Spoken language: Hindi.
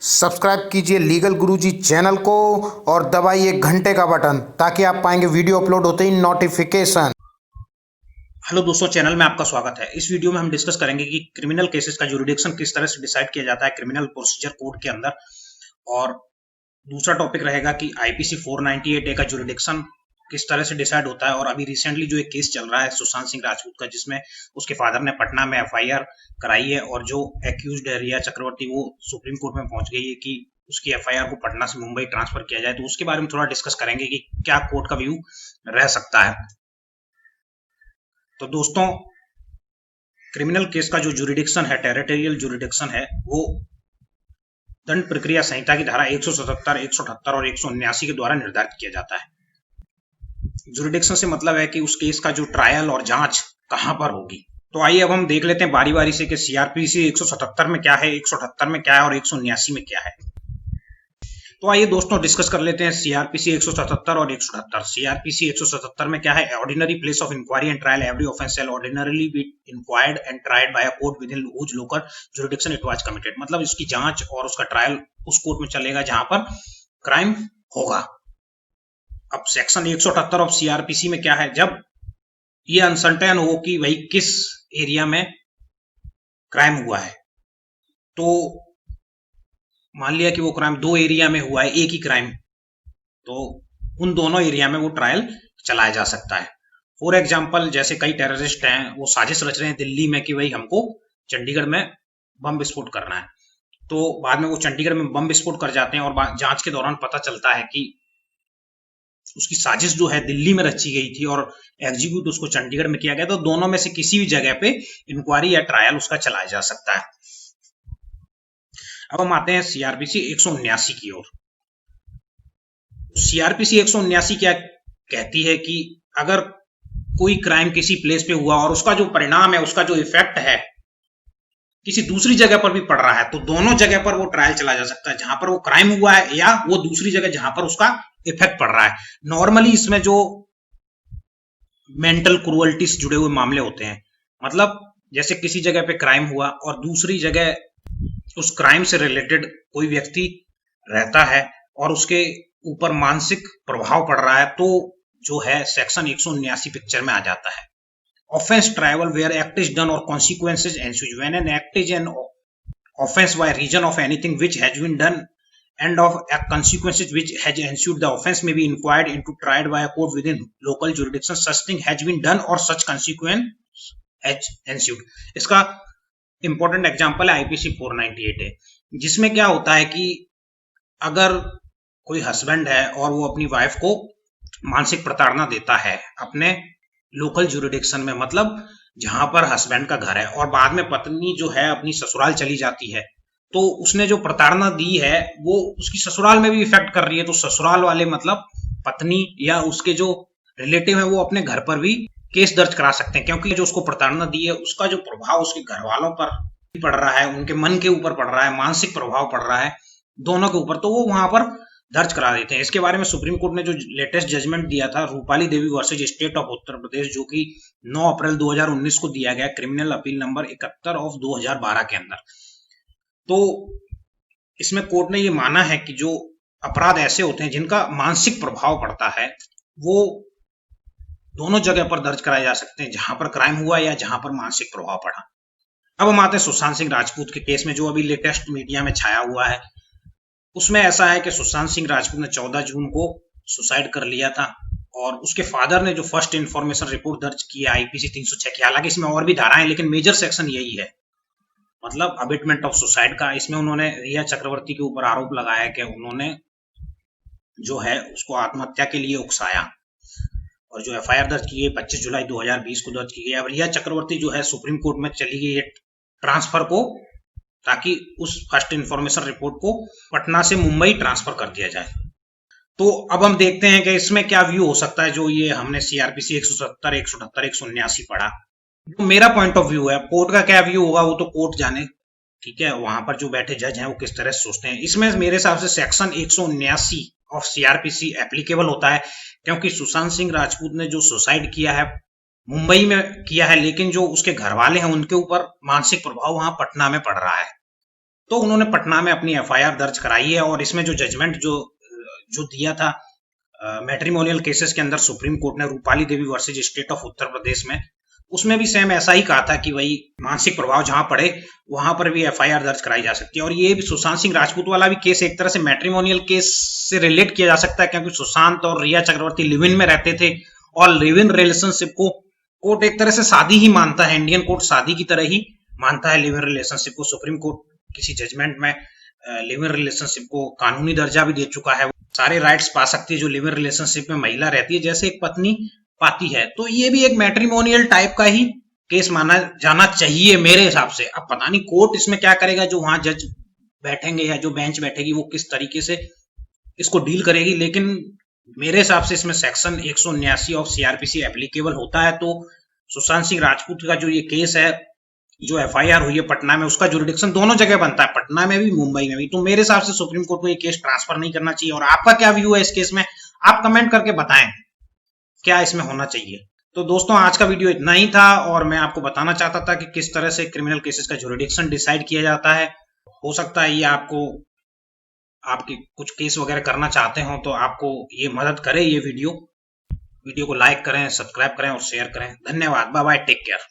सब्सक्राइब कीजिए लीगल गुरुजी चैनल को और दबाइए घंटे का बटन ताकि आप पाएंगे वीडियो अपलोड होते ही नोटिफिकेशन। हेलो दोस्तों, चैनल में आपका स्वागत है। इस वीडियो में हम डिस्कस करेंगे कि क्रिमिनल केसेस का जुरिडिक्शन किस तरह से डिसाइड किया जाता है क्रिमिनल प्रोसीजर कोड के अंदर। और दूसरा टॉपिक रहेगा कि आईपीसी 498 ए का जुरिडिक्शन किस तरह से डिसाइड होता है। और अभी रिसेंटली जो एक केस चल रहा है सुशांत सिंह राजपूत का, जिसमें उसके फादर ने पटना में एफआईआर कराई है और जो एक्यूज्ड है रिया चक्रवर्ती, वो सुप्रीम कोर्ट में पहुंच गई है कि उसकी एफआईआर को पटना से मुंबई ट्रांसफर किया जाए। तो उसके बारे में थोड़ा डिस्कस करेंगे कि क्या कोर्ट का व्यू रह सकता है। तो दोस्तों, क्रिमिनल केस का जो जुरिडिक्शन है, टेरिटोरियल जुरिडिक्शन है, वो दंड प्रक्रिया संहिता की धारा 177, 178 और 179 के द्वारा निर्धारित किया जाता है। जुरिडिक्शन से मतलब है कि उस केस का जो ट्रायल और जांच कहां पर होगी। तो आइए अब हम देख लेते हैं बारी बारी से कि सीआरपीसी 177 में क्या है, 178 में क्या है और 179 में क्या है। तो आइए दोस्तों डिस्कस कर लेते हैं सीआरपीसी 177 और 178। सीआरपीसी 177 में क्या है? Ordinary place of inquiry and trial every offence shall ordinarily be inquired and tried by a court within which local jurisdiction it was committed. मतलब इसकी जांच और उसका ट्रायल उस कोर्ट में चलेगा जहां पर क्राइम होगा। अब सेक्शन 178 ऑफ सीआरपीसी में क्या है? जब ये अनसर्टेन हो कि भाई किस एरिया में क्राइम हुआ है, तो मान लिया कि वो क्राइम दो एरिया में हुआ है, एक ही क्राइम, तो उन दोनों एरिया में वो ट्रायल चलाया जा सकता है। फॉर एग्जांपल, जैसे कई टेररिस्ट हैं, वो साजिश रच रहे हैं दिल्ली में कि भाई हमको चंडीगढ़ में बम विस्फोट करना है। तो बाद में वो चंडीगढ़ में बम विस्फोट कर जाते हैं और जांच के दौरान पता चलता है कि उसकी साजिश जो है दिल्ली में रची गई थी और एग्जीक्यूट उसको चंडीगढ़ में किया गया। तो दोनों में से किसी भी जगह पे इंक्वायरी या ट्रायल उसका चलाया जा सकता है। अब हम आते हैं सीआरपीसी 179 की ओर। सीआरपीसी 179 क्या कहती है कि अगर कोई क्राइम किसी प्लेस पे हुआ और उसका जो परिणाम है, उसका जो इफेक्ट है किसी दूसरी जगह पर भी पड़ रहा है, तो दोनों जगह पर वो ट्रायल चला जा सकता है, जहां पर वो क्राइम हुआ है या वो दूसरी जगह जहां पर उसका इफेक्ट पड़ रहा है। नॉर्मली इसमें जो मेंटल क्रुअल्टीज जुड़े हुए मामले होते हैं, मतलब जैसे किसी जगह पे क्राइम हुआ और दूसरी जगह उस क्राइम से रिलेटेड कोई व्यक्ति रहता है और उसके ऊपर मानसिक प्रभाव पड़ रहा है, तो जो है सेक्शन 179 पिक्चर में आ जाता है। Offence trial where act is done और consequences ensues when an act is an offence by reason of anything which has been done and of consequences which has ensued, the offense may be inquired into tried by a court within local jurisdiction. Such thing has been done or such consequence has ensued. इसका इंपॉर्टेंट एग्जांपल है आईपीसी 498 है, जिसमें क्या होता है कि अगर कोई हस्बैंड है और वो अपनी वाइफ को मानसिक प्रताड़ना देता है अपने लोकल जुरिडिक्शन में, मतलब जहां पर हस्बैंड का घर है, और बाद में पत्नी जो है अपनी ससुराल चली जाती है, तो उसने जो प्रताड़ना दी है वो उसकी ससुराल में भी इफेक्ट कर रही है। तो ससुराल वाले मतलब पत्नी या उसके जो रिलेटिव है, वो अपने घर पर भी केस दर्ज करा सकते हैं, क्योंकि जो उसको प्रताड़ना दी है उसका जो प्रभाव उसके घर वालों पर पड़ रहा है, उनके मन के ऊपर पड़ रहा है, मानसिक प्रभाव पड़ रहा है दोनों के ऊपर, तो वो वहां पर दर्ज करा देते हैं। इसके बारे में सुप्रीम कोर्ट ने जो लेटेस्ट जजमेंट दिया था, रूपाली देवी versus state of Uttar Pradesh, जो कि 9 अप्रैल 2019 को दिया गया, क्रिमिनल अपील नंबर 71 ऑफ 2012 के अंदर। तो इसमें कोर्ट ने ये माना है कि जो अपराध ऐसे होते हैं जिनका मानसिक प्रभाव पड़ता है, वो दोनों जगह पर दर्ज कराए जा सकते हैं, जहां पर क्राइम हुआ या जहां पर मानसिक प्रभाव पड़ा। अब हम आते हैं सुशांत सिंह राजपूत के केस में, जो अभी लेटेस्ट मीडिया में छाया हुआ है। उसमें ऐसा है कि सुशांत सिंह राजपूत ने 14 जून को सुसाइड कर लिया था और उसके फादर ने जो फर्स्ट इंफॉर्मेशन रिपोर्ट दर्ज किया आईपीसी 306 की, हालांकि इसमें और भी धाराएं, लेकिन मेजर सेक्शन यही है, मतलब अबिटमेंट ऑफ सुसाइड का। इसमें उन्होंने रिया चक्रवर्ती के ऊपर आरोप लगाया कि उन्होंने जो है उसको आत्महत्या के लिए उकसाया, और जो एफआईआर दर्ज की गई 25 जुलाई 2020 को दर्ज की गई। अब रिया चक्रवर्ती जो है सुप्रीम कोर्ट में चली गई है ट्रांसफर को, ताकि उस फर्स्ट इंफॉर्मेशन रिपोर्ट को पटना से मुंबई ट्रांसफर कर दिया जाए। तो अब हम देखते हैं कि इसमें क्या व्यू हो सकता है, जो ये हमने सीआरपीसी 170, 178, 179 पढ़ा। जो मेरा पॉइंट ऑफ व्यू है, कोर्ट का क्या व्यू होगा वो तो कोर्ट जाने, ठीक है, वहां पर जो बैठे जज हैं वो किस तरह से सोचते हैं। इसमें मेरे हिसाब से सेक्शन 179 ऑफ सीआरपीसी एप्लीकेबल होता है, क्योंकि सुशांत सिंह राजपूत ने जो सुसाइड किया है मुंबई में किया है, लेकिन जो उसके घर वाले हैं उनके ऊपर मानसिक प्रभाव वहां पटना में पड़ रहा है। तो उन्होंने पटना में अपनी एफआईआर दर्ज कराई है और इसमें जो जजमेंट जो दिया था मैट्रिमोनियल केसेस के अंदर सुप्रीम कोर्ट ने रूपाली देवी versus state of Uttar Pradesh में, उसमें भी सेम ऐसा ही कहा था कि वही मानसिक प्रभाव जहां पड़े वहां पर भी एफआईआर दर्ज कराई जा सकती है। और ये भी सुशांत सिंह राजपूत वाला भी केस एक तरह से मैट्रिमोनियल केस से रिलेट किया जा सकता है, क्योंकि सुशांत और रिया चक्रवर्ती लिव इन में रहते थे और लिव इन रिलेशनशिप को कोर्ट एक तरह से शादी ही मानता है, इंडियन कोर्ट शादी की तरह ही मानता है लिव इन रिलेशनशिप को। सुप्रीम कोर्ट किसी जजमेंट में लिव इन रिलेशनशिप को कानूनी दर्जा भी दे चुका है, सारे राइट्स पा सकती है जो लिव इन रिलेशनशिप में महिला रहती है, जैसे एक पत्नी पाती है। तो ये भी एक मैट्रिमोनियल टाइप का ही केस माना जाना चाहिए मेरे हिसाब से। अब पता नहीं कोर्ट इसमें क्या करेगा, जो वहां जज बैठेंगे या जो बेंच बैठेगी वो किस तरीके से इसको डील करेगी, लेकिन मेरे हिसाब से इसमें सेक्शन 179 ऑफ सीआरपीसी एप्लीकेबल होता है। तो सुशांत सिंह राजपूत का जो ये केस है, जो एफआईआर हुई है पटना में, उसका जुरिडिक्शन दोनों जगह बनता है, पटना में भी मुंबई में भी। तो मेरे हिसाब से सुप्रीम कोर्ट को ये केस ट्रांसफर नहीं करना चाहिए। और आपका क्या व्यू है इस केस में, आप कमेंट करके बताएं क्या इसमें होना चाहिए। तो दोस्तों आज का वीडियो इतना ही था और मैं आपको बताना चाहता था कि किस तरह से क्रिमिनल केसेस का जुरिडिक्शन डिसाइड किया जाता है। हो सकता है ये आपको आपके कुछ केस वगैरह करना चाहते हो तो आपको ये मदद करे ये वीडियो को लाइक करें, सब्सक्राइब करें और शेयर करें। धन्यवाद, बाय बाय, टेक केयर।